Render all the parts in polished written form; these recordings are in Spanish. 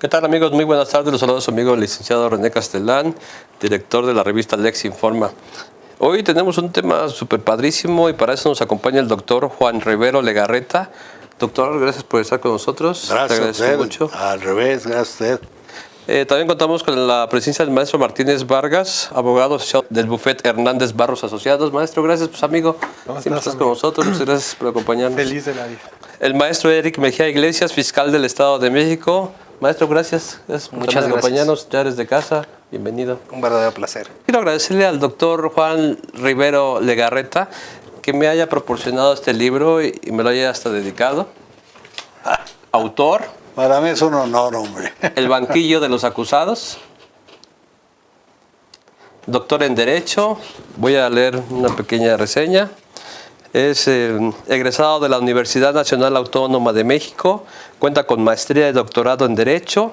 ¿Qué tal, amigos? Muy buenas tardes. Los saludos a su amigo el licenciado René Castelán, director de la revista Lex Informa. Hoy tenemos un tema súper padrísimo y para eso nos acompaña el doctor Juan Rivero Legarreta. Doctor, gracias por estar con nosotros. Gracias, te agradezco mucho. Al revés, gracias a usted. También contamos con la presencia del maestro Martínez Vargas, abogado asociado del bufete Hernández Barros Asociados. Maestro, gracias, pues amigo. Siempre estás con nosotros. Muchas gracias por acompañarnos. Feliz de la vida. El maestro Eric Mejía Iglesias, fiscal del Estado de México. Maestro, gracias. Muchas gracias. Acompañarnos, ya eres de casa. Bienvenido. Un verdadero placer. Quiero agradecerle al doctor Juan Rivero Legarreta que me haya proporcionado este libro y me lo haya hasta dedicado. Autor. Para mí es un honor, hombre. El banquillo de los acusados. Doctor en Derecho. Voy a leer una pequeña reseña. Es egresado de la Universidad Nacional Autónoma de México, cuenta con maestría y doctorado en Derecho.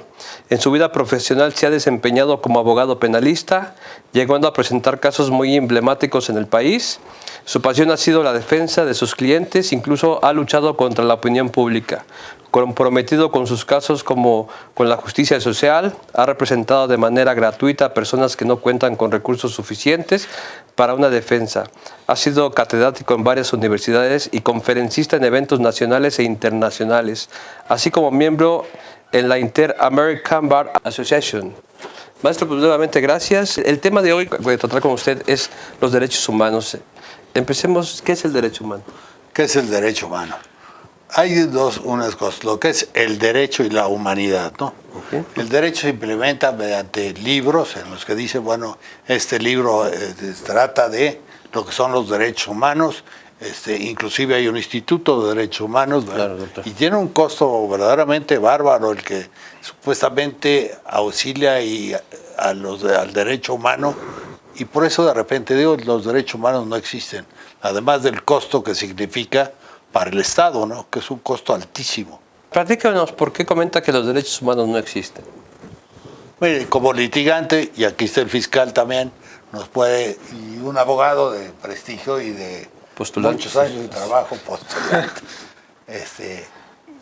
En su vida profesional se ha desempeñado como abogado penalista, llegando a presentar casos muy emblemáticos en el país. Su pasión ha sido la defensa de sus clientes, incluso ha luchado contra la opinión pública. Comprometido con sus casos como con la justicia social, ha representado de manera gratuita a personas que no cuentan con recursos suficientes para una defensa. Ha sido catedrático en varias universidades y conferencista en eventos nacionales e internacionales, así como miembro en la Inter-American Bar Association. Maestro, pues nuevamente gracias. El tema de hoy que voy a tratar con usted es los derechos humanos. Empecemos, ¿qué es el derecho humano? ¿Qué es el derecho humano? Hay unas cosas, lo que es el derecho y la humanidad, ¿no? Okay. El derecho se implementa mediante libros en los que dice, bueno, este libro trata de lo que son los derechos humanos, inclusive hay un instituto de derechos humanos, claro, y tiene un costo verdaderamente bárbaro el que supuestamente auxilia al derecho humano, y por eso de repente digo, los derechos humanos no existen, además del costo que significa para el Estado, ¿no? Que es un costo altísimo. Platícanos, ¿por qué comenta que los derechos humanos no existen? Mire, como litigante, y aquí está el fiscal también, nos puede, y un abogado de prestigio y de postulante, muchos años de trabajo, postulante.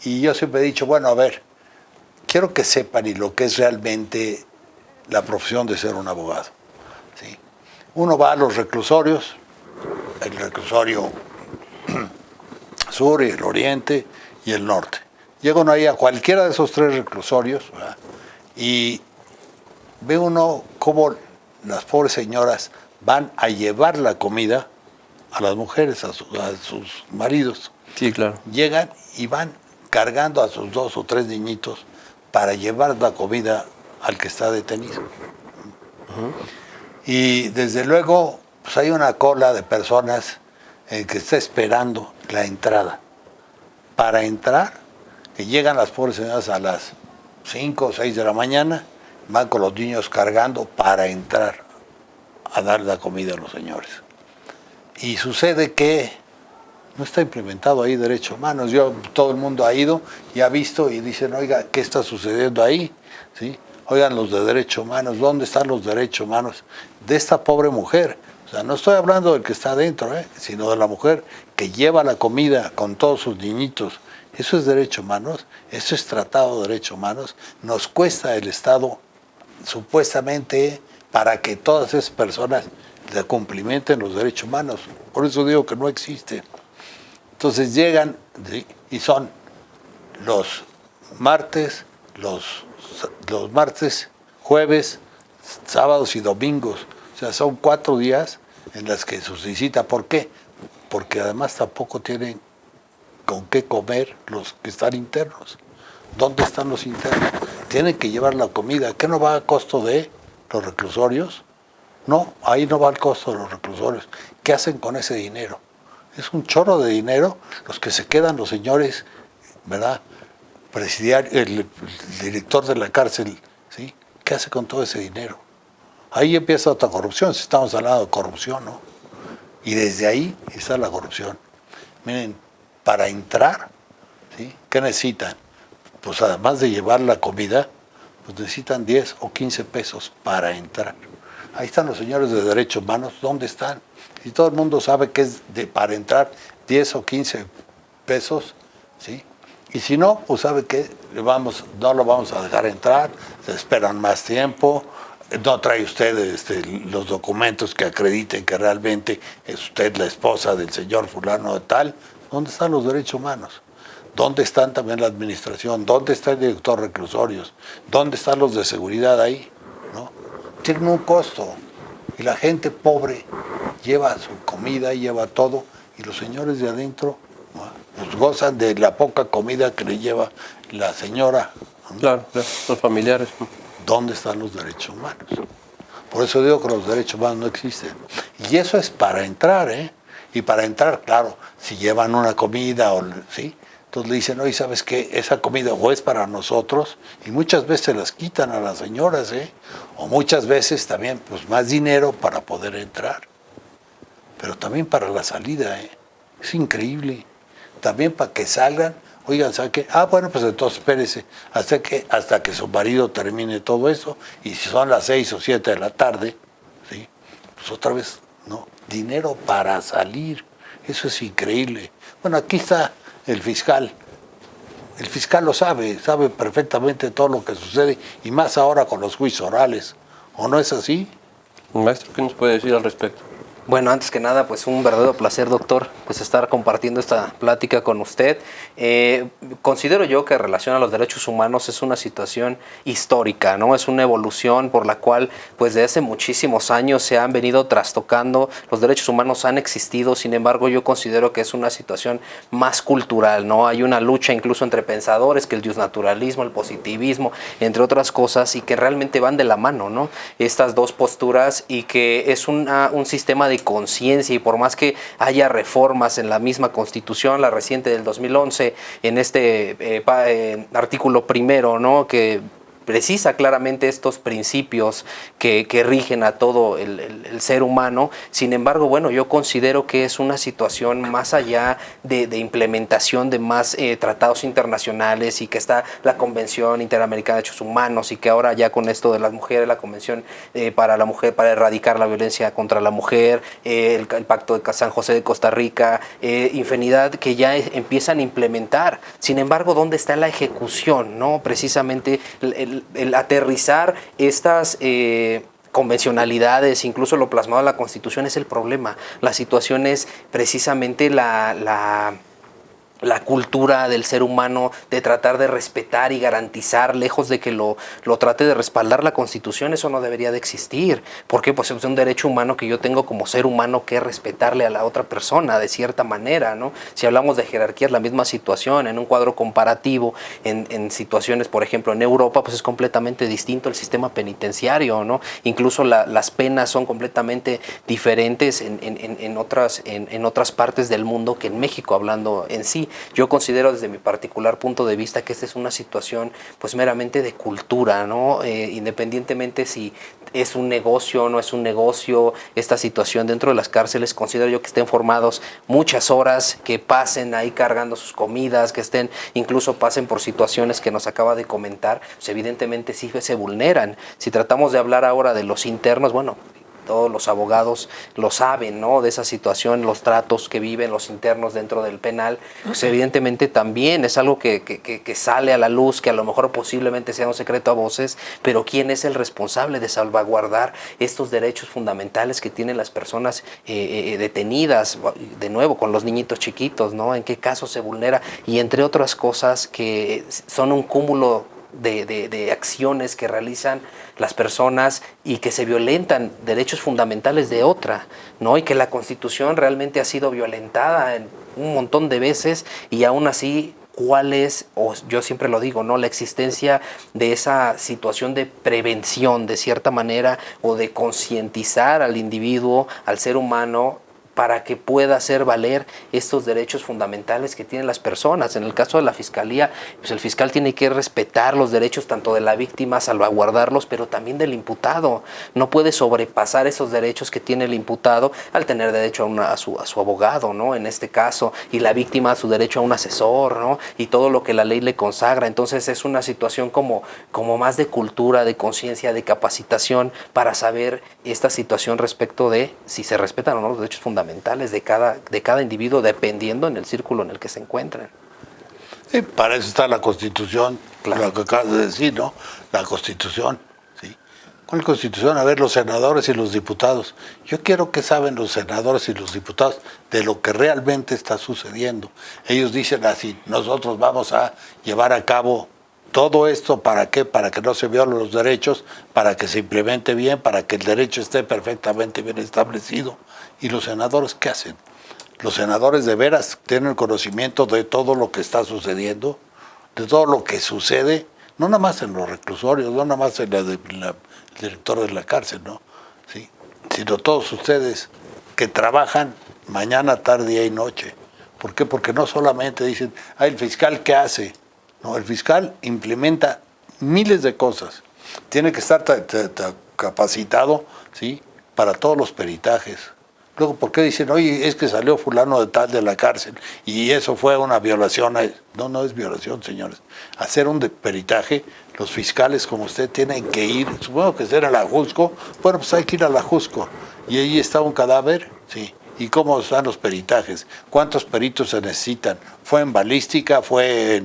Y yo siempre he dicho, bueno, a ver, quiero que sepan y lo que es realmente la profesión de ser un abogado. ¿Sí? Uno va a los reclusorios, el reclusorio sur y el oriente y el norte. Llega uno ahí a cualquiera de esos tres reclusorios, ¿verdad? Y ve uno cómo las pobres señoras van a llevar la comida a las mujeres, a sus maridos. Sí, claro. Llegan y van cargando a sus 2 o 3 niñitos para llevar la comida al que está detenido. Y desde luego pues hay una cola de personas que está esperando la entrada. Para entrar, que llegan las pobres señoras a las 5 o 6 de la mañana, van con los niños cargando para entrar a dar la comida a los señores. Y sucede que no está implementado ahí derechos humanos. Todo el mundo ha ido y ha visto y dicen, oiga, ¿qué está sucediendo ahí? ¿Sí? Oigan, los de derechos humanos, ¿dónde están los derechos humanos de esta pobre mujer? O sea, no estoy hablando del que está adentro, sino de la mujer que lleva la comida con todos sus niñitos. Eso es derechos humanos, eso es tratado de derechos humanos. Nos cuesta el Estado, supuestamente, para que todas esas personas le cumplimenten los derechos humanos. Por eso digo que no existen. Entonces llegan, ¿sí? Y son los martes, jueves, sábados y domingos. O sea, son 4 días en las que se visita. ¿Por qué? Porque además tampoco tienen con qué comer los que están internos. ¿Dónde están los internos? Tienen que llevar la comida. ¿Qué no va a costo de los reclusorios? No, ahí no va el costo de los reclusorios. ¿Qué hacen con ese dinero? Es un chorro de dinero los que se quedan los señores, ¿verdad? El director de la cárcel, ¿sí? ¿Qué hace con todo ese dinero? Ahí empieza otra corrupción, si estamos hablando de corrupción, ¿no? Y desde ahí está la corrupción. Miren, para entrar, ¿sí? ¿Qué necesitan? Pues además de llevar la comida, pues necesitan 10 o 15 pesos para entrar. Ahí están los señores de derechos humanos, ¿dónde están? Si todo el mundo sabe que es para entrar 10 o 15 pesos, ¿sí? Y si no, pues sabe que no lo vamos a dejar entrar, se esperan más tiempo, no trae usted los documentos que acrediten que realmente es usted la esposa del señor fulano de tal. ¿Dónde están los derechos humanos? ¿Dónde están también la administración? ¿Dónde está el director de reclusorios? ¿Dónde están los de seguridad ahí? ¿No? Tienen un costo. Y la gente pobre lleva su comida, lleva todo, y los señores de adentro, ¿no?, pues gozan de la poca comida que le lleva la señora, ¿no? Claro, los familiares. ¿Dónde están los derechos humanos? Por eso digo que los derechos humanos no existen. Y eso es para entrar, ¿eh? Y para entrar, claro, si llevan una comida, ¿sí? Entonces le dicen, oye, ¿sabes qué? Esa comida o es para nosotros, y muchas veces las quitan a las señoras, ¿eh? O muchas veces también, pues, más dinero para poder entrar. Pero también para la salida, ¿eh? Es increíble. También para que salgan, oigan, ¿sabe qué? Bueno, pues entonces espérese hasta que su marido termine todo eso, y si son las 6 o 7 de la tarde, ¿sí?, pues otra vez, ¿no? Dinero para salir. Eso es increíble. Bueno, aquí está el fiscal. El fiscal lo sabe perfectamente todo lo que sucede, y más ahora con los juicios orales. ¿O no es así? Maestro, ¿qué nos puede decir al respecto? Bueno, antes que nada, pues un verdadero placer, doctor, pues estar compartiendo esta plática con usted. Considero yo que en relación a los derechos humanos es una situación histórica, ¿no? Es una evolución por la cual, pues desde hace muchísimos años se han venido trastocando, los derechos humanos han existido, sin embargo yo considero que es una situación más cultural, ¿no? Hay una lucha incluso entre pensadores, que el justnaturalismo, el positivismo, entre otras cosas, y que realmente van de la mano, ¿no? Estas dos posturas, y que es un sistema de conciencia, y por más que haya reformas en la misma Constitución, la reciente del 2011, en este artículo primero, ¿no?, que precisa claramente estos principios que rigen a todo el ser humano. Sin embargo, bueno, yo considero que es una situación más allá de implementación de más tratados internacionales, y que está la Convención Interamericana de Derechos Humanos, y que ahora ya con esto de las mujeres, la Convención para la mujer, para erradicar la violencia contra la mujer, el Pacto de San José de Costa Rica, infinidad que ya empiezan a implementar. Sin embargo, ¿dónde está la ejecución, no? Precisamente el aterrizar estas convencionalidades, incluso lo plasmado en la Constitución, es el problema. La situación es precisamente la cultura del ser humano de tratar de respetar y garantizar, lejos de que lo trate de respaldar la Constitución. Eso no debería de existir. ¿Por qué? Pues es un derecho humano que yo tengo como ser humano que respetarle a la otra persona de cierta manera, ¿no? Si hablamos de jerarquías, la misma situación, en un cuadro comparativo, en situaciones, por ejemplo, en Europa, pues es completamente distinto el sistema penitenciario, ¿no? Incluso las penas son completamente diferentes en otras partes del mundo que en México, hablando en sí. Yo considero desde mi particular punto de vista que esta es una situación pues meramente de cultura, ¿no? Independientemente si es un negocio o no es un negocio, esta situación dentro de las cárceles, considero yo que estén formados muchas horas, que pasen ahí cargando sus comidas, que incluso pasen por situaciones que nos acaba de comentar, pues evidentemente sí se vulneran. Si tratamos de hablar ahora de los internos, bueno, todos los abogados lo saben, ¿no?, de esa situación, los tratos que viven los internos dentro del penal, pues evidentemente también es algo que sale a la luz, que a lo mejor posiblemente sea un secreto a voces, pero ¿quién es el responsable de salvaguardar estos derechos fundamentales que tienen las personas detenidas? De nuevo, con los niñitos chiquitos, ¿no? ¿En qué caso se vulnera? Y entre otras cosas que son un cúmulo de acciones que realizan las personas y que se violentan derechos fundamentales de otra, ¿no? Y que la Constitución realmente ha sido violentada en un montón de veces, y aún así, ¿cuál es, o yo siempre lo digo, ¿no?, la existencia de esa situación de prevención de cierta manera, o de concientizar al individuo, al ser humano, para que pueda hacer valer estos derechos fundamentales que tienen las personas? En el caso de la Fiscalía, pues el fiscal tiene que respetar los derechos tanto de la víctima, salvaguardarlos, pero también del imputado. No puede sobrepasar esos derechos que tiene el imputado al tener derecho a su abogado, ¿no?, en este caso, y la víctima a su derecho a un asesor, ¿no?, y todo lo que la ley le consagra. Entonces es una situación como más de cultura, de conciencia, de capacitación, para saber esta situación respecto de si se respetan o no los derechos fundamentales de cada individuo, dependiendo en el círculo en el que se encuentren. Para eso está la Constitución, Claro. lo que acabas de decir, ¿no? La Constitución, ¿sí? Con la Constitución, a ver, los senadores y los diputados. Yo quiero que saben los senadores y los diputados de lo que realmente está sucediendo. Ellos dicen así, nosotros vamos a llevar a cabo todo esto, ¿para qué? Para que no se violen los derechos, para que se implemente bien, para que el derecho esté perfectamente bien establecido. ¿Y los senadores qué hacen? Los senadores de veras tienen conocimiento de todo lo que está sucediendo, de todo lo que sucede, no nada más en los reclusorios, no nada más en el director de la cárcel, ¿no? ¿Sí? Sino todos ustedes que trabajan mañana, tarde y noche. ¿Por qué? Porque no solamente dicen, el fiscal ¿qué hace? No, el fiscal implementa miles de cosas. Tiene que estar capacitado, ¿sí? Para todos los peritajes. Luego, ¿por qué dicen, oye, es que salió fulano de tal de la cárcel y eso fue una violación? No, no es violación, señores. Hacer un peritaje, los fiscales como usted tienen que ir, supongo que será a la Jusco, bueno, pues hay que ir a la Jusco. Y ahí está un cadáver, sí. ¿Y cómo están los peritajes? ¿Cuántos peritos se necesitan? ¿Fue en balística? ¿Fue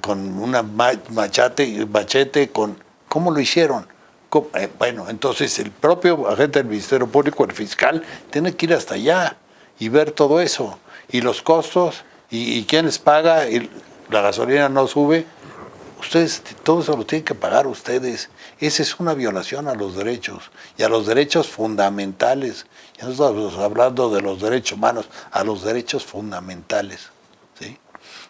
con una machete? ¿Cómo lo hicieron? Bueno, entonces el propio agente del Ministerio Público, el fiscal, tiene que ir hasta allá y ver todo eso. Y los costos, y quién les paga, y la gasolina no sube. Ustedes, todo eso lo tienen que pagar ustedes. Esa es una violación a los derechos, y a los derechos fundamentales. Ya no estamos hablando de los derechos humanos, a los derechos fundamentales, ¿sí?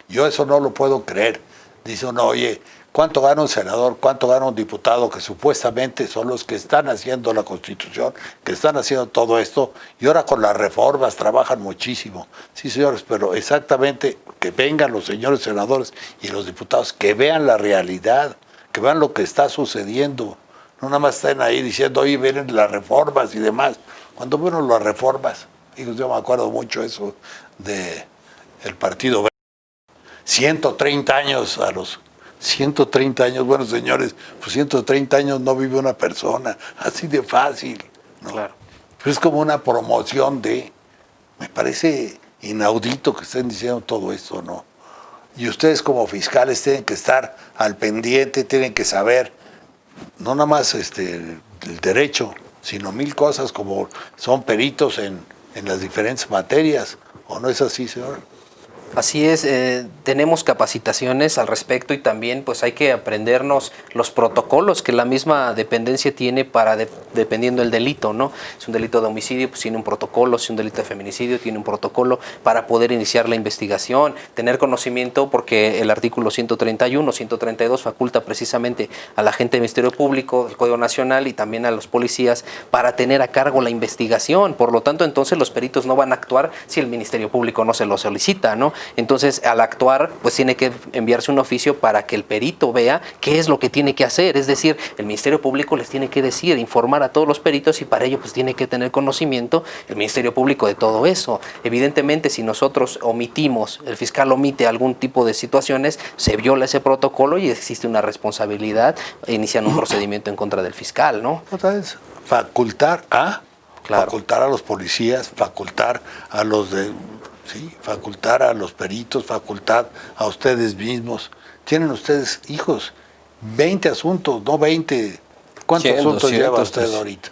Yo eso no lo puedo creer. Dice uno, oye, ¿cuánto gana un senador? ¿Cuánto gana un diputado? Que supuestamente son los que están haciendo la Constitución, que están haciendo todo esto, y ahora con las reformas trabajan muchísimo. Sí, señores, pero exactamente que vengan los señores senadores y los diputados, que vean la realidad, que vean lo que está sucediendo. No nada más estén ahí diciendo, oye, vienen las reformas y demás. Cuando vieron las reformas, yo me acuerdo mucho eso del Partido Verde. 130 años a los 130 años, bueno, señores, pues 130 años no vive una persona, así de fácil, ¿no? Claro. Pero es como una promoción me parece inaudito que estén diciendo todo esto, ¿no? Y ustedes como fiscales tienen que estar al pendiente, tienen que saber, no nada más el derecho, sino mil cosas como son peritos en las diferentes materias, ¿o no es así, señor? Así es, tenemos capacitaciones al respecto y también pues hay que aprendernos los protocolos que la misma dependencia tiene para dependiendo del delito, ¿no? Si un delito de homicidio pues tiene un protocolo, si un delito de feminicidio tiene un protocolo para poder iniciar la investigación, tener conocimiento porque el artículo 131, 132 faculta precisamente al agente del Ministerio Público, del Código Nacional y también a los policías para tener a cargo la investigación. Por lo tanto, entonces los peritos no van a actuar si el Ministerio Público no se lo solicita, ¿no? Entonces, al actuar, pues tiene que enviarse un oficio para que el perito vea qué es lo que tiene que hacer. Es decir, el Ministerio Público les tiene que decir, informar a todos los peritos y para ello pues tiene que tener conocimiento el Ministerio Público de todo eso. Evidentemente, si nosotros omitimos, el fiscal omite algún tipo de situaciones, se viola ese protocolo y existe una responsabilidad, inician un procedimiento en contra del fiscal, ¿no? Otra vez, facultar a los policías, facultar a los facultar a los peritos, facultar a ustedes mismos. Tienen ustedes hijos, 20 asuntos, no 20. ¿Cuántos 100, asuntos 200, lleva usted pues. ahorita?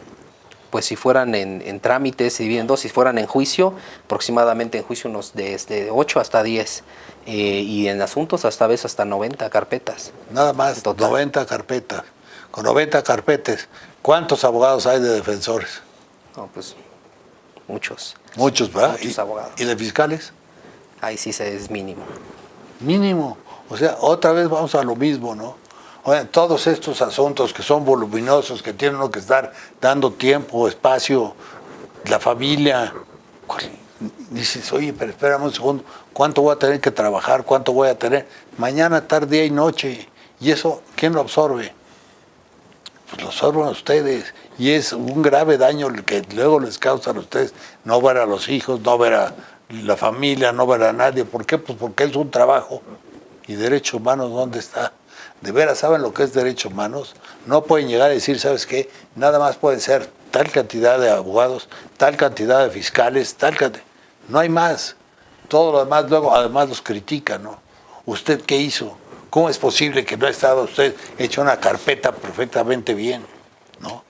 Pues si fueran en trámites, se dividen dos, si fueran en juicio, aproximadamente en juicio unos desde 8 hasta 10, y en asuntos hasta 90 carpetas. Nada más, Total. 90 carpetas. Con 90 carpetas, ¿cuántos abogados hay de defensores? No, pues muchos. Muchos, ¿verdad? Muchos abogados. ¿Y de fiscales? Ahí sí es mínimo. Mínimo. O sea, otra vez vamos a lo mismo, ¿no? Oigan, todos estos asuntos que son voluminosos, que tienen uno que estar dando tiempo, espacio, la familia. Dices, oye, pero espérame un segundo, ¿cuánto voy a tener que trabajar? ¿Cuánto voy a tener? Mañana, tarde, día y noche. ¿Y eso quién lo absorbe? Pues lo absorben ustedes. Y es un grave daño el que luego les causan a ustedes no ver a los hijos, no ver a la familia, no ver a nadie. ¿Por qué? Pues porque es un trabajo. ¿Y derechos humanos dónde está? ¿De veras saben lo que es derechos humanos? No pueden llegar a decir, ¿sabes qué? Nada más pueden ser tal cantidad de abogados, tal cantidad de fiscales, tal cantidad. No hay más. Todo lo demás luego además los critican, ¿no? ¿Usted qué hizo? ¿Cómo es posible que no ha estado usted hecho una carpeta perfectamente bien? ¿No?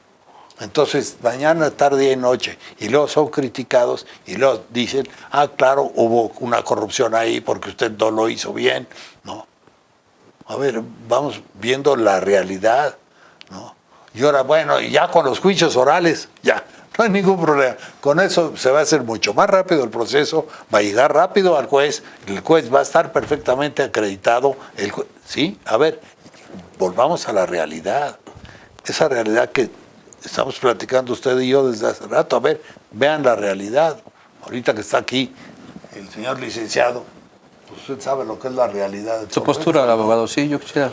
Entonces, mañana, tarde y noche, y luego son criticados y luego dicen, claro, hubo una corrupción ahí porque usted no lo hizo bien, ¿no? A ver, vamos viendo la realidad, ¿no? Y ahora, bueno, ya con los juicios orales, ya, no hay ningún problema. Con eso se va a hacer mucho más rápido el proceso, va a llegar rápido al juez, el juez va a estar perfectamente acreditado. ¿Sí? A ver, volvamos a la realidad. Esa realidad que estamos platicando usted y yo desde hace rato. A ver, vean la realidad. Ahorita que está aquí el señor licenciado, pues usted sabe lo que es la realidad. Su postura, abogado, sí, yo quisiera.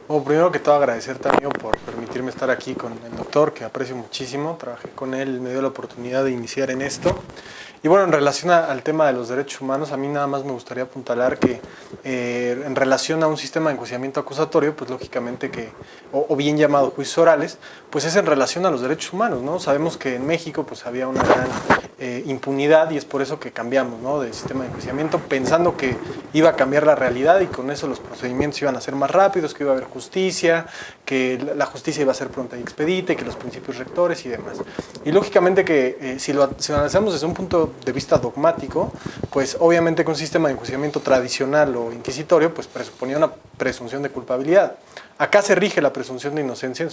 Bueno, primero que todo agradecer también por permitirme estar aquí con el doctor, que aprecio muchísimo. Trabajé con él, me dio la oportunidad de iniciar en esto. Y bueno, en relación al tema de los derechos humanos, a mí nada más me gustaría apuntalar que en relación a un sistema de enjuiciamiento acusatorio, pues lógicamente que, o bien llamado juicios orales, pues es en relación a los derechos humanos, ¿no? Sabemos que en México pues había una gran impunidad y es por eso que cambiamos, ¿no?, del sistema de enjuiciamiento, pensando que iba a cambiar la realidad y con eso los procedimientos iban a ser más rápidos, que iba a haber justicia, que la justicia iba a ser pronta y expedita, y que los principios rectores y demás. Y lógicamente que si lo analizamos desde un punto de vista dogmático, pues obviamente que un sistema de enjuiciamiento tradicional o inquisitorio pues presuponía una presunción de culpabilidad. Acá se rige la presunción de inocencia en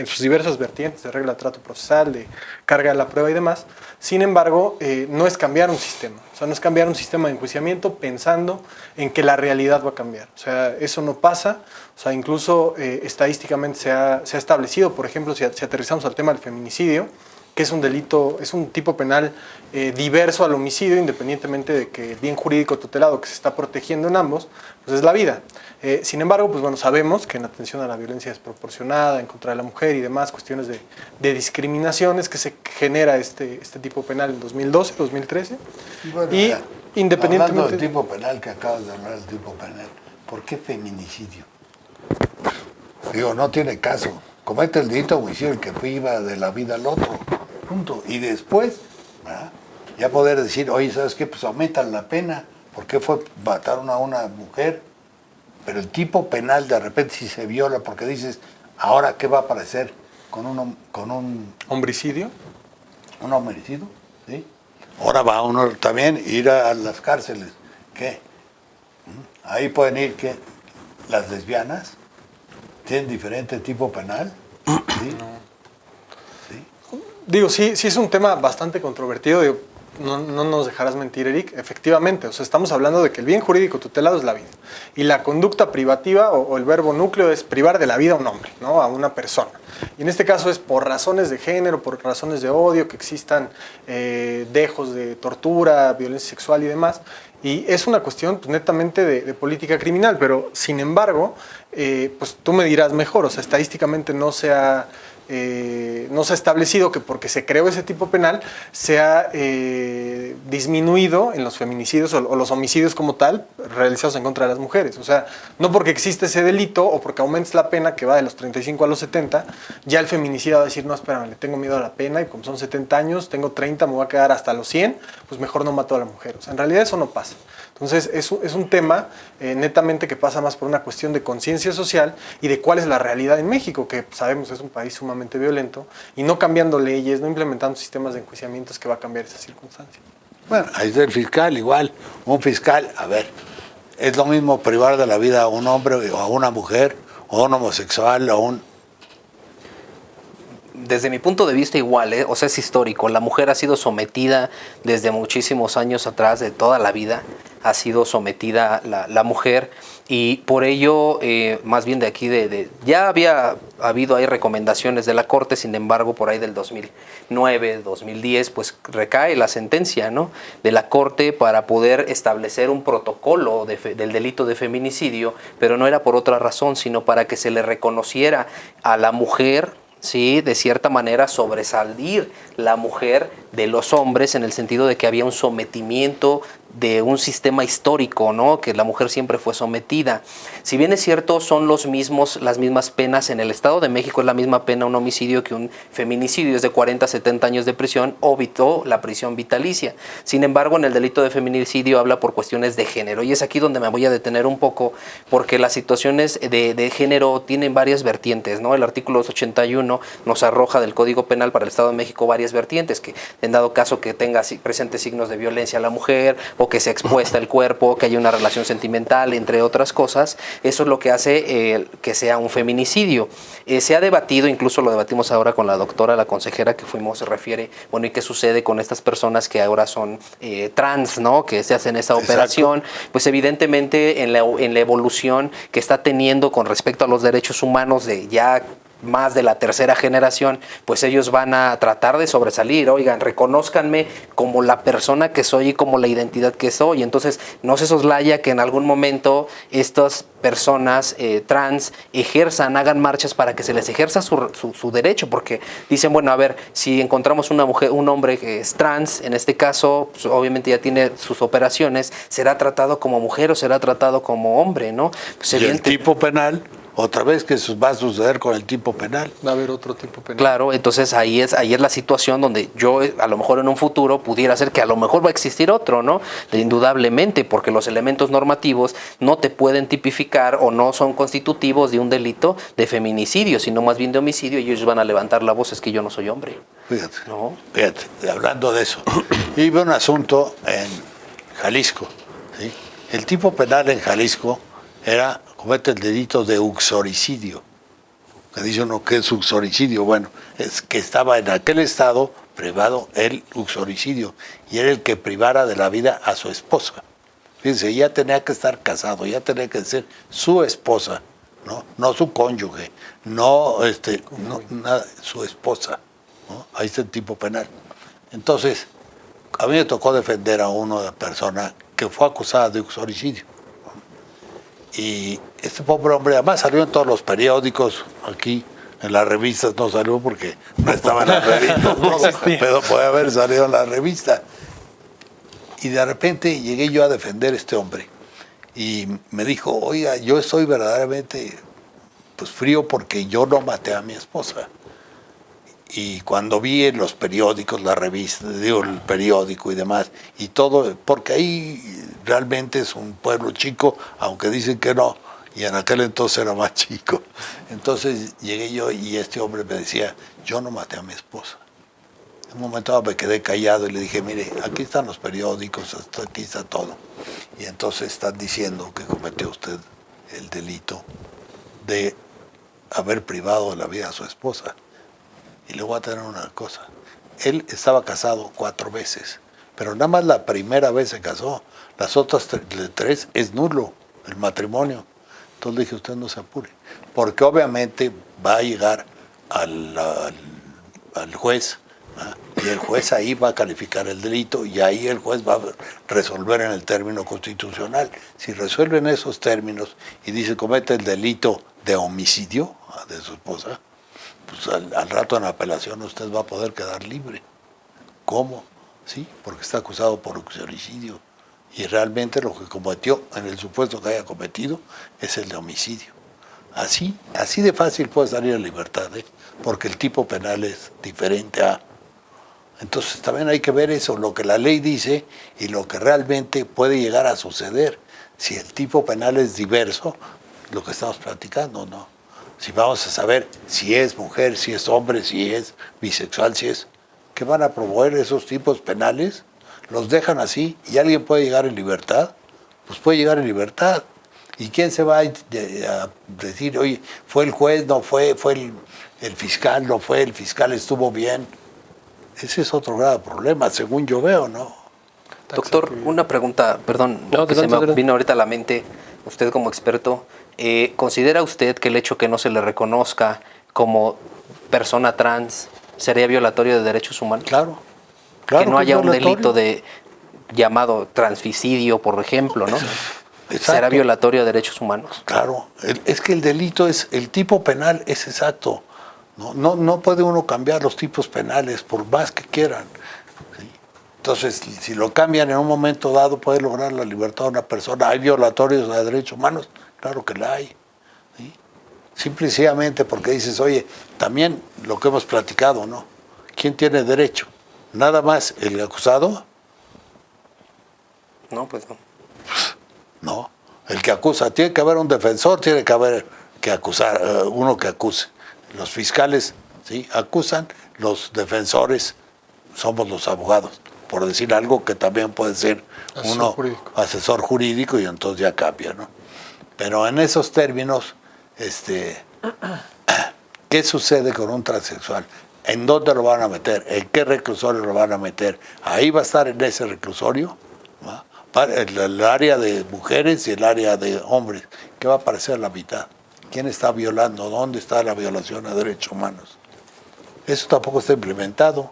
sus diversas vertientes, de regla de trato procesal, de carga de la prueba y demás. Sin embargo, no es cambiar un sistema. O sea, no es cambiar un sistema de enjuiciamiento pensando en que la realidad va a cambiar. O sea, eso no pasa. O sea, incluso estadísticamente se ha establecido, por ejemplo, si aterrizamos al tema del feminicidio, que es un delito, es un tipo penal diverso al homicidio, independientemente de que el bien jurídico tutelado que se está protegiendo en ambos, pues es la vida. Sin embargo, pues bueno, sabemos que en atención a la violencia desproporcionada en contra de la mujer y demás cuestiones de discriminaciones que se genera este tipo penal en 2012, 2013. Y, bueno, y independientemente... Hablando del tipo penal que acabas de hablar del tipo penal, ¿por qué feminicidio? Digo, no tiene caso. Comete el delito de homicidio el que priva de la vida al otro. Punto. Y después, ¿verdad?, ya poder decir, oye, ¿sabes qué? Pues aumentan la pena. ¿Por qué mataron a una mujer? Pero el tipo penal de repente si se viola, porque dices, ¿ahora qué va a aparecer? ¿Con un ¿Homicidio? ¿Un homicidio? ¿Sí? Ahora va uno también ir a las cárceles. ¿Qué? Ahí pueden ir, ¿qué? Las lesbianas tienen diferente tipo penal. ¿Sí? ¿Sí? Digo, sí es un tema bastante controvertido. Digo, no nos dejarás mentir, Eric. Efectivamente, o sea, estamos hablando de que el bien jurídico tutelado es la vida. Y la conducta privativa o el verbo núcleo es privar de la vida a un hombre, ¿no?, a una persona. Y en este caso es por razones de género, por razones de odio, que existan dejos de tortura, violencia sexual y demás. Y es una cuestión pues, netamente de política criminal, pero sin embargo, pues tú me dirás mejor, o sea, estadísticamente no se ha establecido que porque se creó ese tipo penal se ha disminuido en los feminicidios o los homicidios como tal realizados en contra de las mujeres. O sea, no porque existe ese delito o porque aumentes la pena que va de los 35 a los 70, ya el feminicida va a decir, no, espérame, le tengo miedo a la pena y como son 70 años, tengo 30, me voy a quedar hasta los 100, pues mejor no mato a la mujer. O sea, en realidad eso no pasa. Entonces es un tema netamente que pasa más por una cuestión de conciencia social y de cuál es la realidad en México, que sabemos es un país sumamente violento, y no cambiando leyes, no implementando sistemas de enjuiciamientos que va a cambiar esa circunstancia. Bueno, ahí está el fiscal igual. Un fiscal, a ver, es lo mismo privar de la vida a un hombre o a una mujer, o a un homosexual, o a un... Desde mi punto de vista igual, o sea, es histórico. La mujer ha sido sometida desde muchísimos años atrás, de toda la vida, ha sido sometida la mujer, y por ello, más bien de aquí, ya había habido ahí recomendaciones de la Corte, sin embargo, por ahí del 2009, 2010, pues recae la sentencia, ¿no?, de la Corte para poder establecer un protocolo del delito de feminicidio, pero no era por otra razón, sino para que se le reconociera a la mujer, sí, de cierta manera sobresalir la mujer de los hombres, en el sentido de que había un sometimiento de un sistema histórico, ¿no? Que la mujer siempre fue sometida. Si bien es cierto, son las mismas penas en el Estado de México, es la misma pena un homicidio que un feminicidio, es de 40 a 70 años de prisión o la prisión vitalicia. Sin embargo, en el delito de feminicidio habla por cuestiones de género, y es aquí donde me voy a detener un poco, porque las situaciones de género tienen varias vertientes, ¿no? El artículo 281 nos arroja del Código Penal para el Estado de México varias vertientes, que en dado caso que tenga presentes signos de violencia a la mujer, o que sea expuesta el cuerpo, que haya una relación sentimental, entre otras cosas, eso es lo que hace que sea un feminicidio. Se ha debatido, incluso lo debatimos ahora con la doctora, la consejera que fuimos, se refiere, bueno, ¿y qué sucede con estas personas que ahora son trans, ¿no? Que se hacen esa operación? Pues evidentemente en la evolución que está teniendo con respecto a los derechos humanos de ya más de la tercera generación, pues ellos van a tratar de sobresalir. Oigan, reconózcanme como la persona que soy y como la identidad que soy. Entonces, no se soslaya que en algún momento estas personas trans hagan marchas para que se les ejerza su derecho, porque dicen, bueno, a ver, si encontramos una mujer, un hombre que es trans, en este caso, pues, obviamente ya tiene sus operaciones, ¿será tratado como mujer o será tratado como hombre, no? Pues, y el tipo penal, otra vez que eso va a suceder con el tipo penal. Va a haber otro tipo penal. Claro, entonces ahí es la situación donde yo a lo mejor en un futuro pudiera ser que a lo mejor va a existir otro, ¿no? Indudablemente, porque los elementos normativos no te pueden tipificar o no son constitutivos de un delito de feminicidio, sino más bien de homicidio, y ellos van a levantar la voz, es que yo no soy hombre. Fíjate, ¿No? fíjate, hablando de eso, iba un asunto en Jalisco, ¿sí? El tipo penal en Jalisco comete el delito de uxoricidio. Que dice uno que es uxoricidio, bueno, es que estaba en aquel estado privado el uxoricidio, y era el que privara de la vida a su esposa. Fíjense, ya tenía que estar casado, ya tenía que ser su esposa, no su cónyuge, no nada, su esposa, ¿no? Ahí está el tipo penal. Entonces, a mí me tocó defender a una persona que fue acusada de uxoricidio. Y este pobre hombre, además salió en todos los periódicos, aquí en las revistas no salió porque no estaba en las revistas, pero puede haber salido en la revista. Y de repente llegué yo a defender a este hombre y me dijo, oiga, yo estoy verdaderamente pues frío porque yo no maté a mi esposa. Y cuando vi en los periódicos, la revista, el periódico y demás, y todo, porque ahí realmente es un pueblo chico, aunque dicen que no, y en aquel entonces era más chico. Entonces llegué yo y este hombre me decía, yo no maté a mi esposa. En un momento dado me quedé callado y le dije, mire, aquí están los periódicos, aquí está todo. Y entonces están diciendo que cometió usted el delito de haber privado de la vida a su esposa. Y le voy a tener una cosa. Él estaba casado 4 veces, pero nada más la primera vez se casó. Las otras 3 es nulo el matrimonio. Entonces le dije, usted no se apure, porque obviamente va a llegar al juez, ¿verdad? Y el juez ahí va a calificar el delito y ahí el juez va a resolver en el término constitucional. Si resuelven esos términos y dice comete el delito de homicidio de su esposa, pues al rato en apelación usted va a poder quedar libre. ¿Cómo? Sí, porque está acusado por uxoricidio. Y realmente lo que cometió, en el supuesto que haya cometido, es el de homicidio. Así de fácil puede salir en libertad, porque el tipo penal es diferente a... Entonces también hay que ver eso, lo que la ley dice y lo que realmente puede llegar a suceder. Si el tipo penal es diverso, lo que estamos platicando, ¿no? Si vamos a saber si es mujer, si es hombre, si es bisexual, si es... ¿Qué van a promover esos tipos penales? Los dejan así y alguien puede llegar en libertad, pues puede llegar en libertad. ¿Y quién se va a decir, oye, fue el juez, no fue el fiscal, no fue, el fiscal estuvo bien? Ese es otro grave problema, según yo veo, ¿no? Doctor, una pregunta, perdón, que se me vino ahorita a la mente, usted como experto, ¿considera usted que el hecho que no se le reconozca como persona trans sería violatorio de derechos humanos? Claro. Que no haya un delito llamado transficidio, por ejemplo, ¿no? Exacto. ¿Será violatorio de derechos humanos? Claro, es que el delito el tipo penal es exacto. No puede uno cambiar los tipos penales por más que quieran. ¿Sí? Entonces, si lo cambian en un momento dado, puede lograr la libertad de una persona. ¿Hay violatorios de derechos humanos? Claro que la hay. ¿Sí? Simple y sencillamente porque dices, oye, también lo que hemos platicado, ¿no? ¿Quién tiene derecho? ¿Nada más el acusado? No, pues no. No. El que acusa. Tiene que haber un defensor, tiene que haber que acusar, uno que acuse. Los fiscales, ¿sí? Acusan, los defensores somos los abogados. Por decir algo que también puede ser asesor jurídico y entonces ya cambia, ¿no? Pero en esos términos, ¿qué sucede con un transexual? ¿En dónde lo van a meter? ¿En qué reclusorio lo van a meter? Ahí va a estar en ese reclusorio, ¿va? El área de mujeres y el área de hombres. ¿Qué va a aparecer a la mitad? ¿Quién está violando? ¿Dónde está la violación a derechos humanos? Eso tampoco está implementado.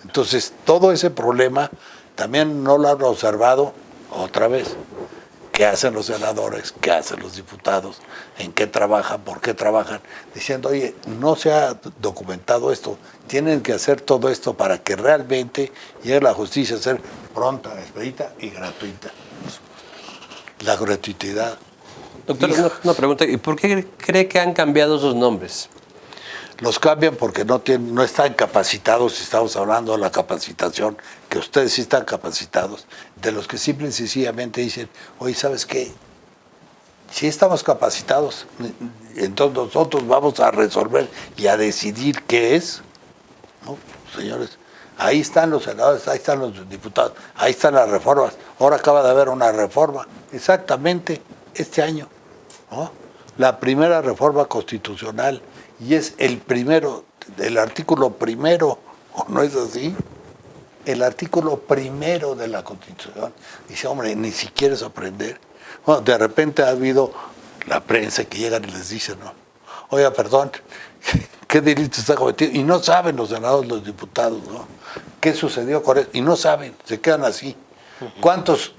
Entonces, todo ese problema también no lo han observado otra vez. ¿Qué hacen los senadores? ¿Qué hacen los diputados? ¿En qué trabajan? ¿Por qué trabajan? Diciendo, oye, no se ha documentado esto. Tienen que hacer todo esto para que realmente llegue la justicia a ser pronta, expedita y gratuita. La gratuidad. Doctor, una pregunta. ¿Y por qué cree que han cambiado sus nombres? Los cambian porque no están capacitados, si estamos hablando de la capacitación, que ustedes sí están capacitados, de los que simple y sencillamente dicen, oye, ¿sabes qué? Si estamos capacitados, entonces nosotros vamos a resolver y a decidir qué es, ¿no? Señores, ahí están los senadores, ahí están los diputados, ahí están las reformas. Ahora acaba de haber una reforma, exactamente este año, ¿no? La primera reforma constitucional. Y es el artículo primero, ¿o no es así? El artículo primero de la Constitución. Dice, hombre, ni siquiera es aprender. Bueno, de repente ha habido la prensa que llegan y les dicen, ¿no? Oiga, perdón, ¿qué delito está cometido? Y no saben los senadores, los diputados, ¿no? ¿Qué sucedió con eso? Y no saben, se quedan así. ¿Cuántos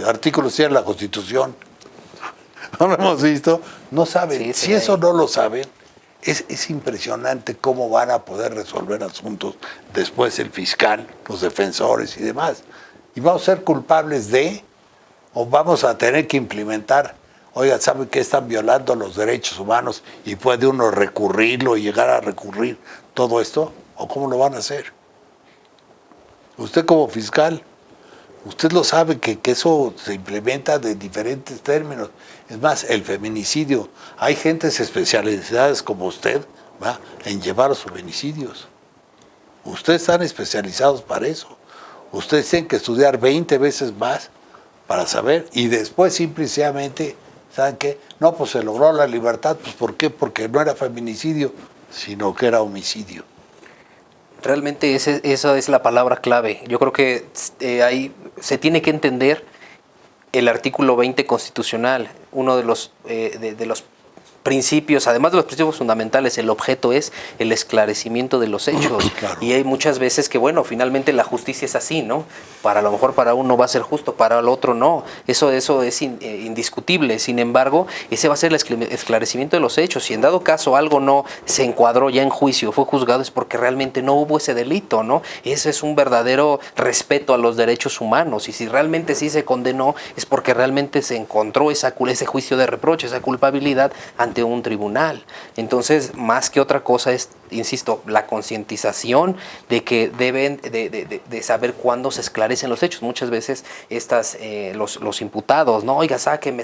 artículos tiene la Constitución? No lo hemos visto, no saben. Si eso no lo saben, es impresionante cómo van a poder resolver asuntos después el fiscal, los defensores y demás. Y vamos a ser culpables o vamos a tener que implementar, oiga, ¿saben que están violando los derechos humanos y puede uno recurrirlo y llegar a recurrir todo esto? ¿O cómo lo van a hacer? Usted como fiscal, usted lo sabe que eso se implementa de diferentes términos. Es más, el feminicidio. Hay gentes especializadas como usted, ¿va?, en llevar los feminicidios. Ustedes están especializados para eso. Ustedes tienen que estudiar 20 veces más para saber. Y después simplemente, ¿saben qué? No, pues se logró la libertad. Pues ¿por qué? Porque no era feminicidio, sino que era homicidio. Realmente esa es la palabra clave. Yo creo que ahí se tiene que entender el artículo 20 constitucional. Uno de los principios, además de los principios fundamentales, el objeto es el esclarecimiento de los hechos. Claro. Y hay muchas veces que, bueno, finalmente la justicia es así, ¿no? A lo mejor para uno va a ser justo, para el otro no. Eso es indiscutible. Sin embargo, ese va a ser el esclarecimiento de los hechos. Si en dado caso algo no se encuadró ya en juicio, fue juzgado, es porque realmente no hubo ese delito, ¿no? Ese es un verdadero respeto a los derechos humanos. Y si realmente sí se condenó, es porque realmente se encontró ese juicio de reproche, esa culpabilidad ante un tribunal. Entonces, más que otra cosa es, insisto, la concientización de que deben de saber cuándo se esclarecen los hechos. Muchas veces los imputados, no, oiga, sáqueme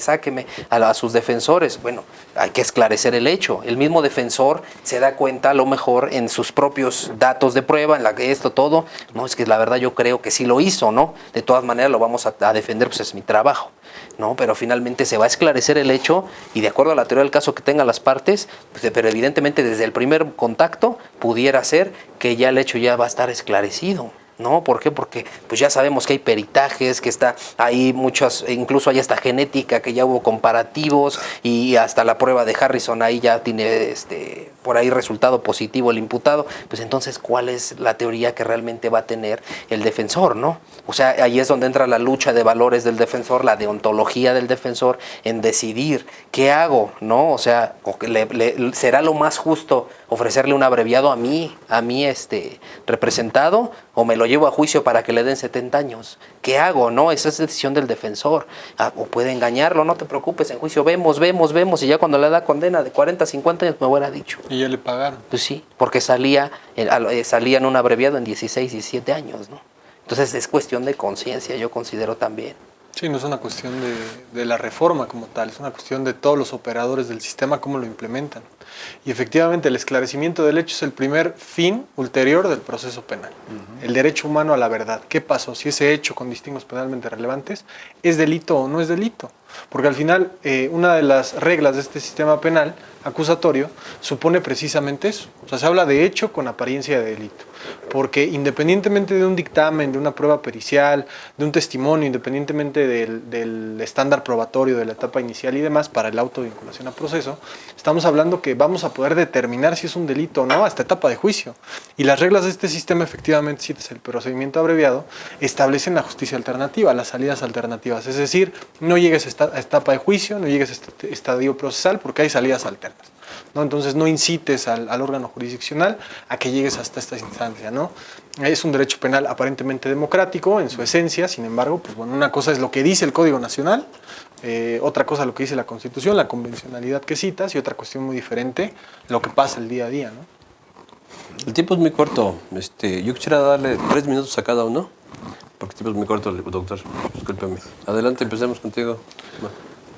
a sus defensores. Bueno, hay que esclarecer el hecho. El mismo defensor se da cuenta a lo mejor en sus propios datos de prueba, en la que todo, no, es que la verdad yo creo que sí lo hizo, ¿no? De todas maneras lo vamos a defender, pues es mi trabajo, ¿no? Pero finalmente se va a esclarecer el hecho y de acuerdo a la teoría del caso que tengan las partes, pues, pero evidentemente desde el primer contacto pudiera ser que ya el hecho ya va a estar esclarecido. ¿No? ¿Por qué? Porque pues ya sabemos que hay peritajes, que está ahí muchas, incluso hay hasta genética, que ya hubo comparativos y hasta la prueba de Harrison ahí ya tiene por ahí resultado positivo el imputado. Pues entonces, ¿cuál es la teoría que realmente va a tener el defensor, no? O sea, ahí es donde entra la lucha de valores del defensor, la deontología del defensor, en decidir qué hago, ¿no? O sea, será lo más justo ofrecerle un abreviado a mí representado, o me lo llevo a juicio para que le den 70 años. ¿Qué hago? No, esa es decisión del defensor. O puede engañarlo, no te preocupes, en juicio vemos, y ya cuando le da condena de 40, 50 años me hubiera dicho. Y ya le pagaron. Pues sí, porque salía en un abreviado en 16, 17 años, ¿no? Entonces es cuestión de conciencia, yo considero también. Sí, no es una cuestión de la reforma como tal, es una cuestión de todos los operadores del sistema, cómo lo implementan. Y efectivamente el esclarecimiento del hecho es el primer fin ulterior del proceso penal. El derecho humano a la verdad. ¿Qué pasó? Si ese hecho con distingos penalmente relevantes es delito o no es delito. Porque al final una de las reglas de este sistema penal acusatorio supone precisamente eso. O sea, se habla de hecho con apariencia de delito. Porque independientemente de un dictamen, de una prueba pericial, de un testimonio, independientemente del estándar probatorio, de la etapa inicial y demás, para el auto de vinculación a proceso, estamos hablando que vamos a poder determinar si es un delito o no hasta etapa de juicio. Y las reglas de este sistema, efectivamente, si es el procedimiento abreviado, establecen la justicia alternativa, las salidas alternativas. Es decir, no llegues a etapa de juicio, no llegues a este estadio procesal porque hay salidas alternas, ¿no? Entonces no incites al órgano jurisdiccional a que llegues hasta esta instancia, ¿no? Es un derecho penal aparentemente democrático en su esencia, sin embargo, pues bueno, una cosa es lo que dice el Código Nacional, otra cosa lo que dice la Constitución, la convencionalidad que citas, y otra cuestión muy diferente, lo que pasa el día a día, ¿no? El tiempo es muy corto. Yo quisiera darle 3 minutos a cada uno, porque el tiempo es muy corto, doctor. Discúlpeme. Adelante, empecemos contigo.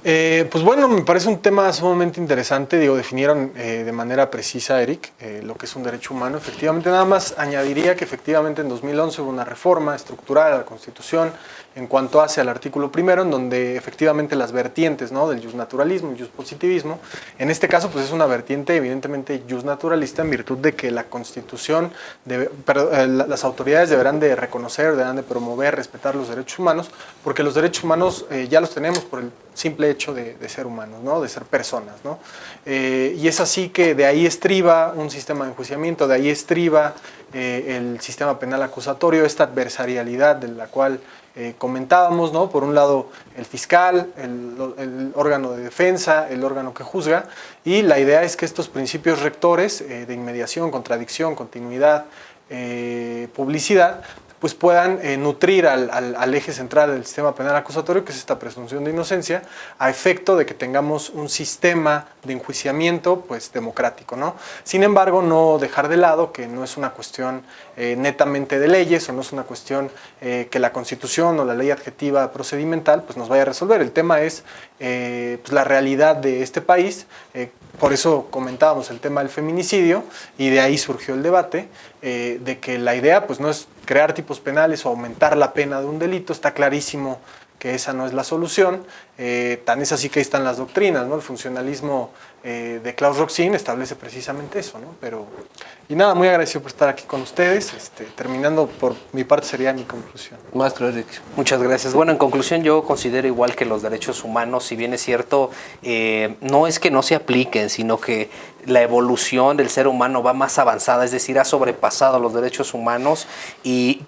Pues bueno, me parece un tema sumamente interesante. Definieron de manera precisa, Eric, lo que es un derecho humano. Efectivamente, nada más añadiría que efectivamente en 2011 hubo una reforma estructural a la Constitución en cuanto hace al artículo primero, en donde efectivamente las vertientes, ¿no?, del justnaturalismo y justpositivismo, en este caso pues es una vertiente evidentemente justnaturalista en virtud de que la Constitución, las autoridades deberán de reconocer, deberán de promover, respetar los derechos humanos, porque los derechos humanos ya los tenemos por el simple hecho de ser humanos, ¿no?, de ser personas, ¿no? Y es así que de ahí estriba un sistema de enjuiciamiento, de ahí estriba el sistema penal acusatorio, esta adversarialidad de la cual comentábamos, ¿no? Por un lado el fiscal, el órgano de defensa, el órgano que juzga, y la idea es que estos principios rectores de inmediación, contradicción, continuidad, publicidad, pues puedan nutrir al eje central del sistema penal acusatorio, que es esta presunción de inocencia, a efecto de que tengamos un sistema de enjuiciamiento pues democrático, ¿no? Sin embargo, no dejar de lado que no es una cuestión netamente de leyes, o no es una cuestión que la Constitución o la ley adjetiva procedimental pues nos vaya a resolver. El tema es pues la realidad de este país. Por eso comentábamos el tema del feminicidio, y de ahí surgió el debate de que la idea pues no es crear tipos penales o aumentar la pena de un delito. Está clarísimo que esa no es la solución. Tan es así que ahí están las doctrinas, ¿no? El funcionalismo de Klaus Roxin establece precisamente eso, ¿no? Y nada, muy agradecido por estar aquí con ustedes. Terminando por mi parte sería mi conclusión. Maestro Eric. Muchas gracias. Bueno, en conclusión yo considero igual que los derechos humanos, si bien es cierto, no es que no se apliquen, sino que la evolución del ser humano va más avanzada, es decir, ha sobrepasado los derechos humanos y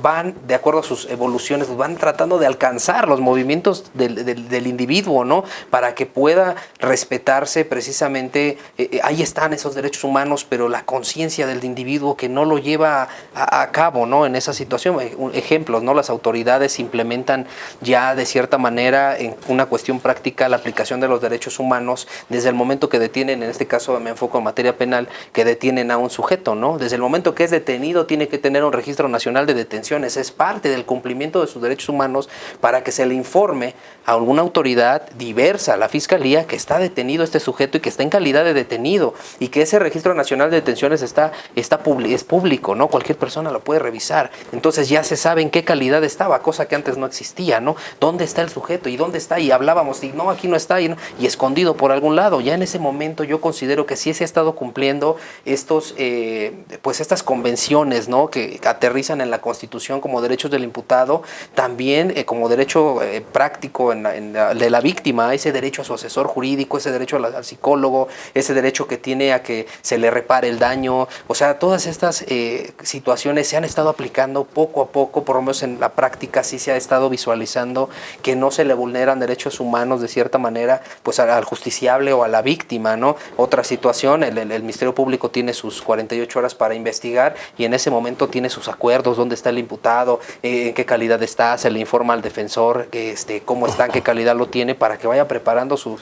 van, de acuerdo a sus evoluciones, van tratando de alcanzar los movimientos del individuo, ¿no? Para que pueda respetarse precisamente, ahí están esos derechos humanos, pero la conciencia del individuo que no lo lleva a cabo, ¿no? En esa situación, ejemplos, ¿no? Las autoridades implementan ya de cierta manera en una cuestión práctica la aplicación de los derechos humanos desde el momento que detienen, en este caso me enfoco en materia penal, que detienen a un sujeto, ¿no? Desde el momento que es detenido tiene que tener un registro nacional de detención. Es parte del cumplimiento de sus derechos humanos para que se le informe a alguna autoridad diversa, a la Fiscalía, que está detenido este sujeto y que está en calidad de detenido, y que ese registro nacional de detenciones es público, ¿no? Cualquier persona lo puede revisar. Entonces ya se sabe en qué calidad estaba, cosa que antes no existía, ¿no? ¿Dónde está el sujeto? ¿Y dónde está? Y hablábamos, y no, aquí no está, y escondido por algún lado. Ya en ese momento yo considero que sí se ha estado cumpliendo estas convenciones, ¿no?, que aterrizan en la Constitución Constitución como derechos del imputado, también como derecho práctico de la víctima, ese derecho a su asesor jurídico, ese derecho al psicólogo, ese derecho que tiene a que se le repare el daño. O sea, todas estas situaciones se han estado aplicando poco a poco, por lo menos en la práctica sí se ha estado visualizando que no se le vulneran derechos humanos de cierta manera pues al justiciable o a la víctima, ¿no? Otra situación, el Ministerio Público tiene sus 48 horas para investigar y en ese momento tiene sus acuerdos, dónde está el imputado, en qué calidad está, se le informa al defensor cómo está, en qué calidad lo tiene, para que vaya preparando su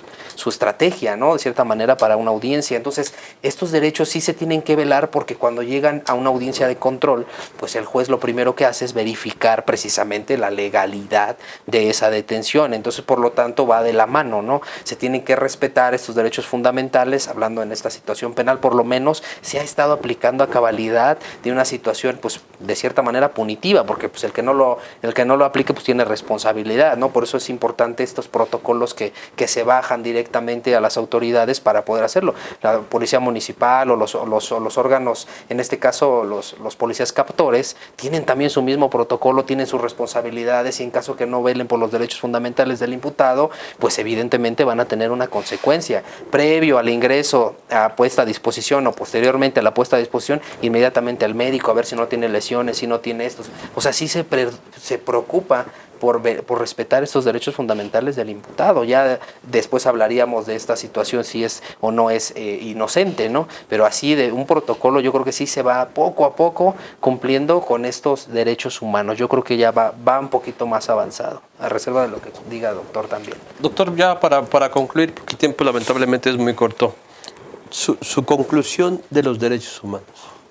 estrategia, ¿no? De cierta manera para una audiencia. Entonces, estos derechos sí se tienen que velar porque cuando llegan a una audiencia de control, pues el juez lo primero que hace es verificar precisamente la legalidad de esa detención. Entonces, por lo tanto, va de la mano, ¿no? Se tienen que respetar estos derechos fundamentales, hablando en esta situación penal, por lo menos se ha estado aplicando a cabalidad de una situación, pues, de cierta manera punitiva, porque pues el que no lo aplique, pues tiene responsabilidad, ¿no? Por eso es importante estos protocolos que se bajan directamente a las autoridades para poder hacerlo. La policía municipal o los órganos, en este caso los policías captores, tienen también su mismo protocolo, tienen sus responsabilidades y en caso que no velen por los derechos fundamentales del imputado, pues evidentemente van a tener una consecuencia. Previo al ingreso a puesta a disposición o posteriormente a la puesta a disposición, inmediatamente al médico a ver si no tiene lesiones, si no tiene estos. O sea, sí se preocupa por respetar estos derechos fundamentales del imputado. Ya después hablaríamos de esta situación, si es o no es inocente, ¿no? Pero así de un protocolo yo creo que sí se va poco a poco cumpliendo con estos derechos humanos. Yo creo que ya va un poquito más avanzado, a reserva de lo que diga el doctor también. Doctor, ya para concluir, porque el tiempo lamentablemente es muy corto, su conclusión de los derechos humanos.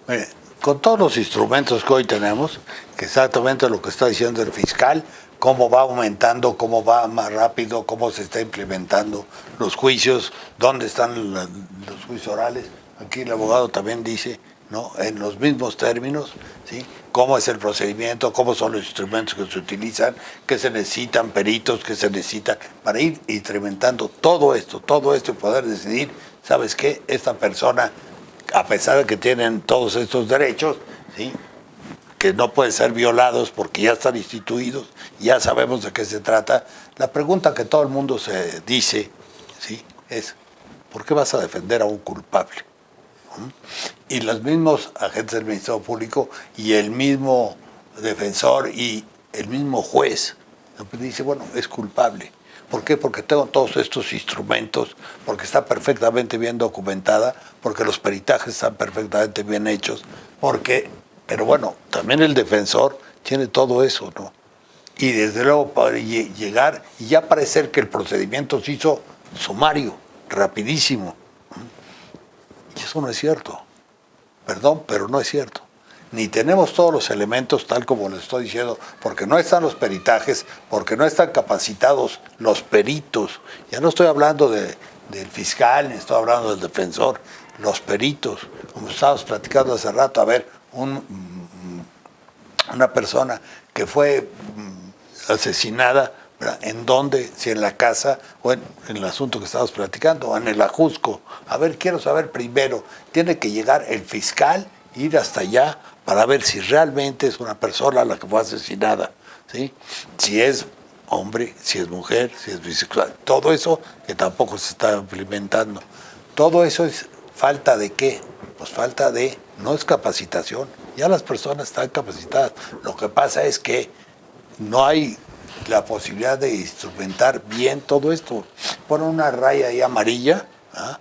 Mire, con todos los instrumentos que hoy tenemos, que exactamente lo que está diciendo el fiscal, cómo va aumentando, cómo va más rápido, cómo se está implementando los juicios, dónde están los juicios orales. Aquí el abogado también dice, ¿no?, en los mismos términos, ¿sí?, cómo es el procedimiento, cómo son los instrumentos que se utilizan, qué se necesitan, peritos, qué se necesitan, para ir incrementando todo esto y poder decidir, ¿sabes qué? Esta persona, a pesar de que tienen todos estos derechos, ¿sí?, que no pueden ser violados porque ya están instituidos, ya sabemos de qué se trata. La pregunta que todo el mundo se dice, ¿sí?, es, ¿por qué vas a defender a un culpable? Y los mismos agentes del Ministerio Público y el mismo defensor y el mismo juez dice, bueno, es culpable. ¿Por qué? Porque tengo todos estos instrumentos, porque está perfectamente bien documentada, porque los peritajes están perfectamente bien hechos, pero bueno, también el defensor tiene todo eso, ¿no? Y desde luego para llegar y ya parecer que el procedimiento se hizo sumario, rapidísimo. Y eso no es cierto. Perdón, pero no es cierto. Ni tenemos todos los elementos tal como les estoy diciendo, porque no están los peritajes, porque no están capacitados los peritos. Ya no estoy hablando del fiscal, ni estoy hablando del defensor, los peritos. Como estábamos platicando hace rato, a ver, una persona que fue asesinada, ¿verdad?, ¿en dónde? Si en la casa o en el asunto que estábamos platicando, o en el Ajusco. A ver, quiero saber primero, tiene que llegar el fiscal, ir hasta allá para ver si realmente es una persona la que fue asesinada, ¿sí? Si es hombre, si es mujer, si es bisexual, todo eso que tampoco se está implementando. Todo eso es falta de ¿qué? Pues falta de, no es capacitación, ya las personas están capacitadas. Lo que pasa es que no hay la posibilidad de instrumentar bien todo esto. Ponen una raya ahí amarilla, ¿ah?,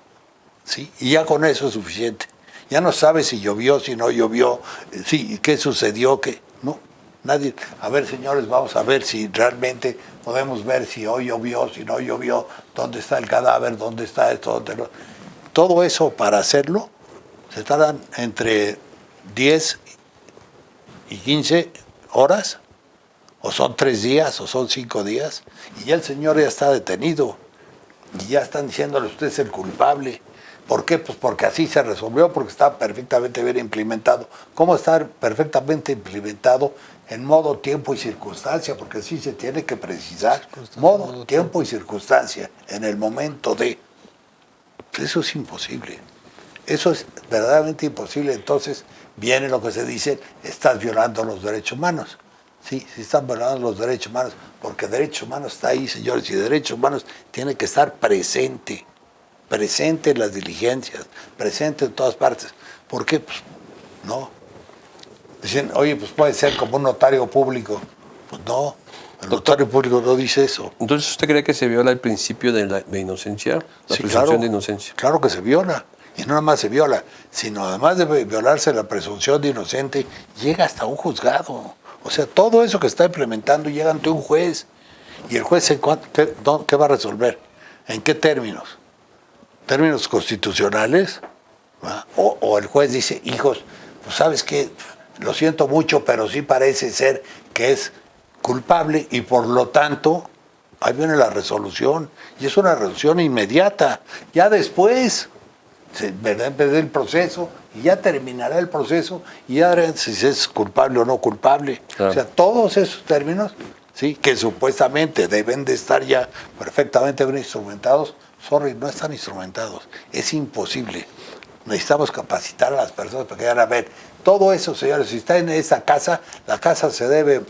¿sí?, y ya con eso es suficiente. Ya no sabe si llovió, si no llovió, sí, qué sucedió, qué no. Nadie. A ver, señores, vamos a ver si realmente podemos ver si hoy llovió, si no llovió, dónde está el cadáver, dónde está esto, dónde no. Todo eso para hacerlo se tardan entre 10 y 15 horas, o son 3 días, o son 5 días, y ya el señor ya está detenido, y ya están diciéndole, usted es el culpable. ¿Por qué? Pues porque así se resolvió, porque está perfectamente bien implementado. ¿Cómo estar perfectamente implementado? En modo, tiempo y circunstancia, porque sí se tiene que precisar. Modo, tiempo y circunstancia, en el momento de. Eso es imposible. Eso es verdaderamente imposible. Entonces, viene lo que se dice, estás violando los derechos humanos. Sí, sí están violando los derechos humanos, porque derechos humanos está ahí, señores, y derechos humanos tiene que estar presente en las diligencias, presente en todas partes. ¿Por qué? Pues no. Dicen, oye, pues puede ser como un notario público. Pues no, el notario público no dice eso. Entonces, ¿usted cree que se viola el principio de inocencia? La Sí, presunción claro, de inocencia. claro que se viola. Y no nada más se viola, sino además de violarse la presunción de inocente, llega hasta un juzgado. O sea, todo eso que está implementando llega ante un juez. ¿Y el juez qué va a resolver? ¿En qué términos? ¿Términos constitucionales? O el juez dice, hijos, pues sabes qué, lo siento mucho, pero sí parece ser que es culpable y por lo tanto, ahí viene la resolución. Y es una resolución inmediata. Ya después se verá el proceso y ya terminará el proceso y ya verán si es culpable o no culpable. Claro. O sea, todos esos términos, sí, que supuestamente deben de estar ya perfectamente bien instrumentados, sorry, no están instrumentados. Es imposible. Necesitamos capacitar a las personas para que vayan a ver. Todo eso, señores, si está en esa casa, la casa se debe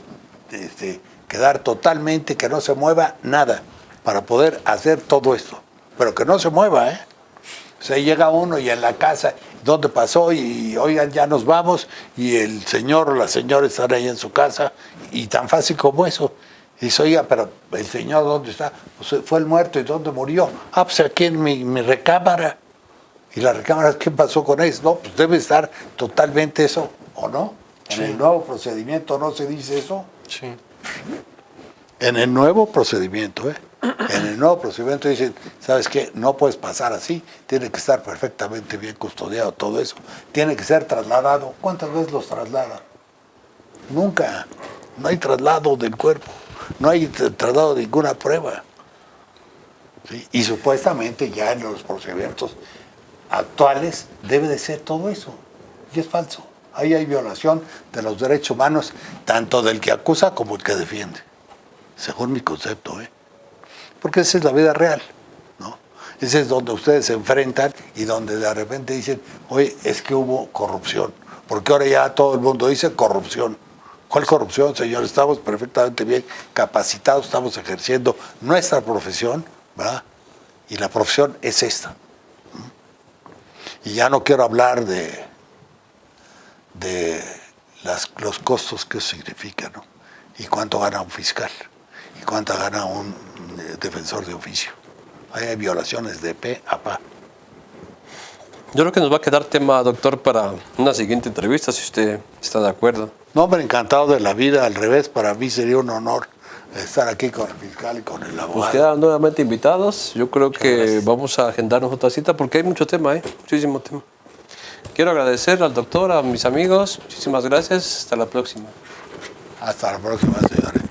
quedar totalmente, que no se mueva nada para poder hacer todo esto. Pero que no se mueva, ¿eh? O sea, llega uno y en la casa, ¿dónde pasó? Y oigan, ya nos vamos, y el señor o la señora están ahí en su casa, y tan fácil como eso. Y dice, oiga, pero el señor, ¿dónde está? Pues fue el muerto, ¿y dónde murió? Ah, pues aquí en mi recámara. ¿Y la recámara qué pasó con eso? No, pues debe estar totalmente eso, ¿o no? En el nuevo procedimiento no se dice eso. Sí. En el nuevo procedimiento, En el nuevo procedimiento dicen, ¿sabes qué? No puedes pasar así, tiene que estar perfectamente bien custodiado todo eso, tiene que ser trasladado. ¿Cuántas veces los trasladan? Nunca. No hay traslado del cuerpo, no hay traslado de ninguna prueba. ¿Sí? Y supuestamente ya en los procedimientos actuales debe de ser todo eso, y es falso. Ahí hay violación de los derechos humanos, tanto del que acusa como el que defiende, según mi concepto, porque esa es la vida real, ¿no? Ese es donde ustedes se enfrentan y donde de repente dicen, oye, es que hubo corrupción, porque ahora ya todo el mundo dice corrupción. ¿Cuál corrupción, señor? Estamos perfectamente bien capacitados, estamos ejerciendo nuestra profesión, ¿verdad? Y la profesión es esta. Y ya no quiero hablar de los costos que eso significa, ¿no? Y cuánto gana un fiscal, y cuánto gana un defensor de oficio. Ahí hay violaciones de pe a pa. Yo creo que nos va a quedar tema, doctor, para una siguiente entrevista, si usted está de acuerdo. No, hombre, encantado de la vida, al revés, para mí sería un honor estar aquí con el fiscal y con el abogado. Pues quedan nuevamente invitados. Yo creo que vamos a agendarnos otra cita porque hay mucho tema, muchísimo tema. Quiero agradecer al doctor, a mis amigos. Muchísimas gracias. Hasta la próxima. Hasta la próxima, señores.